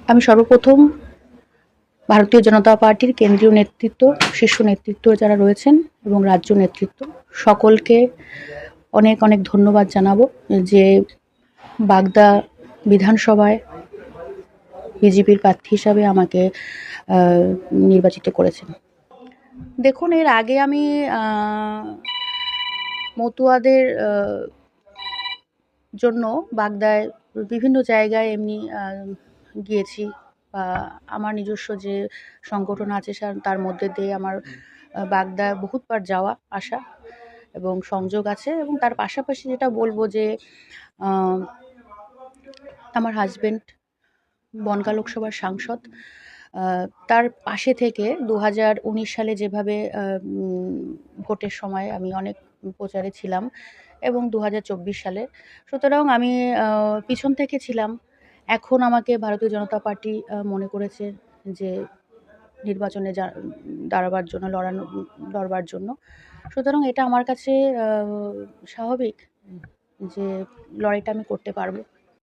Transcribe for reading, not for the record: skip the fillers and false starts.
আমি সর্বপ্রথম ভারতীয় জনতা পার্টির কেন্দ্রীয় নেতৃত্ব, শীর্ষ নেতৃত্ব যারা রয়েছেন এবং রাজ্য নেতৃত্ব সকলকে অনেক অনেক ধন্যবাদ জানাবো যে বাগদা বিধানসভায় বিজেপির প্রার্থী হিসাবে আমাকে নির্বাচিত করেছেন। দেখুন, এর আগে আমি মতুয়াদের জন্য বাগদায় বিভিন্ন জায়গায় এমনি গিয়েছি, বা আমার নিজস্ব যে সংগঠন আছে তার মধ্যে দিয়ে আমার বাগদায় বহুতবার যাওয়া আসা এবং সংযোগ আছে। এবং তার পাশাপাশি যেটা বলবো যে আমার হাজব্যান্ড বনগাঁ লোকসভার সাংসদ, তার পাশে থেকে 2019 সালে যেভাবে ভোটের সময় আমি অনেক প্রচারে ছিলাম এবং 2024 সালে, সুতরাং আমি পিছন থেকে ছিলাম। এখন আমাকে ভারতীয় জনতা পার্টি মনে করেছে যে নির্বাচনে লড়বার জন্য। সুতরাং এটা আমার কাছে স্বাভাবিক যে লড়াইটা আমি করতে পারবো।